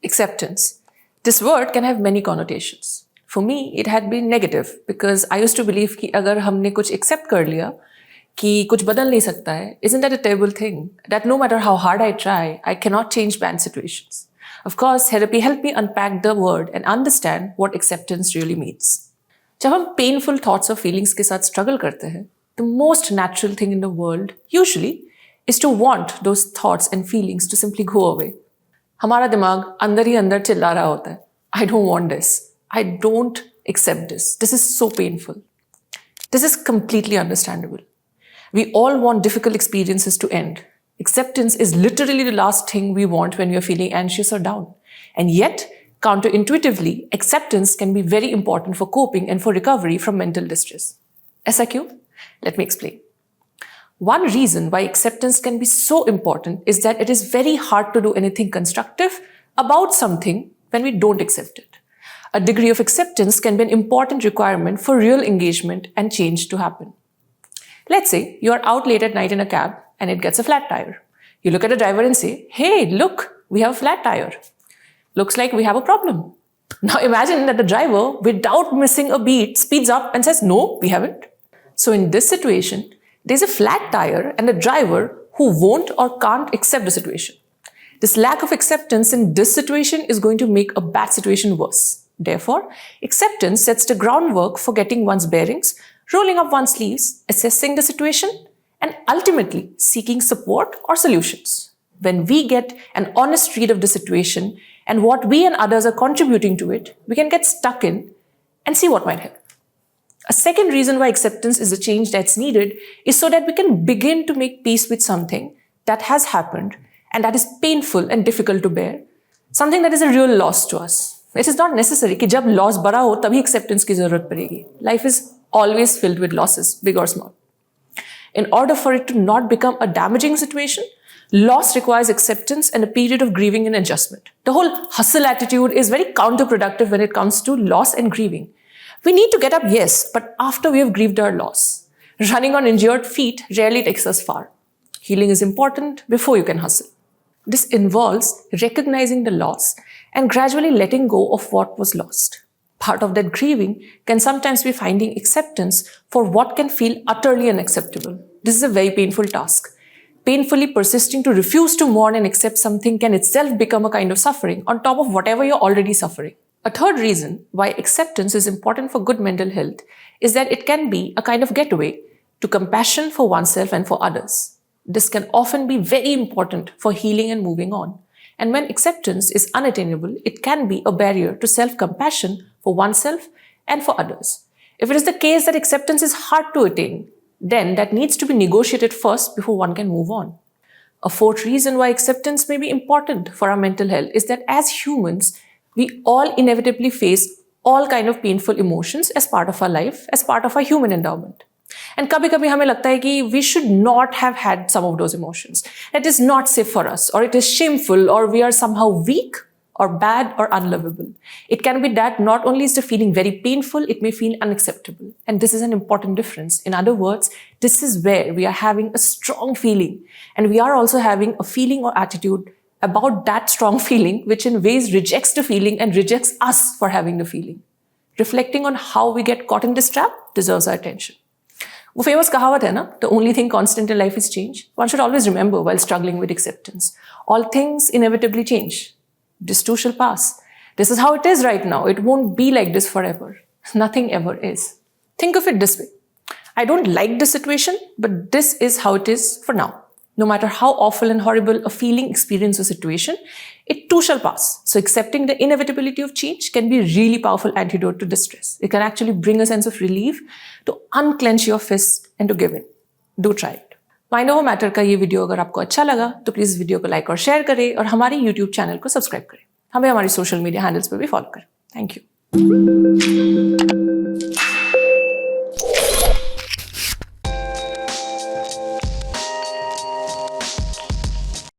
Acceptance. This word can have many connotations. For me, it had been negative because I used to believe कि अगर हमने कुछ accept कर लिया कि कुछ बदल नहीं सकता है, isn't that a terrible thing? That no matter how hard I try, I cannot change bad situations. Of course, therapy helped me unpack the word and understand what acceptance really means. जब हम painful thoughts और feelings के साथ struggle करते हैं, the most natural thing in the world usually is to want those thoughts and feelings to simply go away. हमारा दिमाग अंदर ही अंदर चिल्ला रहा होता है, I don't want this. I don't accept this. This is so painful. This is completely understandable. We all want difficult experiences to end. Acceptance is literally the last thing we want when we are feeling anxious or down. And yet, counterintuitively, acceptance can be very important for coping and for recovery from mental distress. ऐसा क्यों? Let me explain. One reason why acceptance can be so important is that it is very hard to do anything constructive about something when we don't accept it. A degree of acceptance can be an important requirement for real engagement and change to happen. Let's say you are out late at night in a cab and it gets a flat tire. You look at the driver and say, hey, look, we have a flat tire. Looks like we have a problem. Now imagine that the driver, without missing a beat, speeds up and says, no, we haven't. So in this situation, there's a flat tire and a driver who won't or can't accept the situation. This lack of acceptance in this situation is going to make a bad situation worse. Therefore, acceptance sets the groundwork for getting one's bearings, rolling up one's sleeves, assessing the situation, and ultimately seeking support or solutions. When we get an honest read of the situation and what we and others are contributing to it, we can get stuck in and see what might help. A second reason why acceptance is a change that's needed is so that we can begin to make peace with something that has happened and that is painful and difficult to bear, something that is a real loss to us. It is not necessary कि जब loss बड़ा हो तभी acceptance की जरूरत पड़ेगी. Life is always filled with losses, big or small. In order for it to not become a damaging situation, loss requires acceptance and a period of grieving and adjustment. The whole hustle attitude is very counterproductive when it comes to loss and grieving. We need to get up, yes, but after we have grieved our loss. Running on injured feet rarely takes us far. Healing is important before you can hustle. This involves recognizing the loss and gradually letting go of what was lost. Part of that grieving can sometimes be finding acceptance for what can feel utterly unacceptable. This is a very painful task. Painfully persisting to refuse to mourn and accept something can itself become a kind of suffering on top of whatever you're already suffering. A third reason why acceptance is important for good mental health is that it can be a kind of getaway to compassion for oneself and for others. This can often be very important for healing and moving on. And when acceptance is unattainable, it can be a barrier to self-compassion for oneself and for others. If it is the case that acceptance is hard to attain, then that needs to be negotiated first before one can move on. A fourth reason why acceptance may be important for our mental health is that as humans, we all inevitably face all kind of painful emotions as part of our life, as part of our human endowment. And कभी-कभी हमें लगता है कि we should not have had some of those emotions. It is not safe for us, or it is shameful, or we are somehow weak, or bad, or unlovable. It can be that not only is the feeling very painful, it may feel unacceptable. And this is an important difference. In other words, this is where we are having a strong feeling, and we are also having a feeling or attitude about that strong feeling, which in ways rejects the feeling and rejects us for having the feeling. Reflecting on how we get caught in this trap deserves our attention. वो famous कहावत है ना, the only thing constant in life is change. One should always remember while struggling with acceptance. All things inevitably change. This too shall pass. This is how it is right now. It won't be like this forever. Nothing ever is. Think of it this way. I don't like this situation, but this is how it is for now. No matter how awful and horrible a feeling, experience, or situation, it too shall pass. So accepting the inevitability of change can be a really powerful antidote to distress. It can actually bring a sense of relief to unclench your fist and to give in. Do try it. Mind over matter का ये video अगर आपको अच्छा लगा तो please video को like और share करें और हमारे यूट्यूब चैनल को सब्सक्राइब करें. हमें हमारी सोशल मीडिया हैंडल्स पर भी फॉलो करें. Thank you.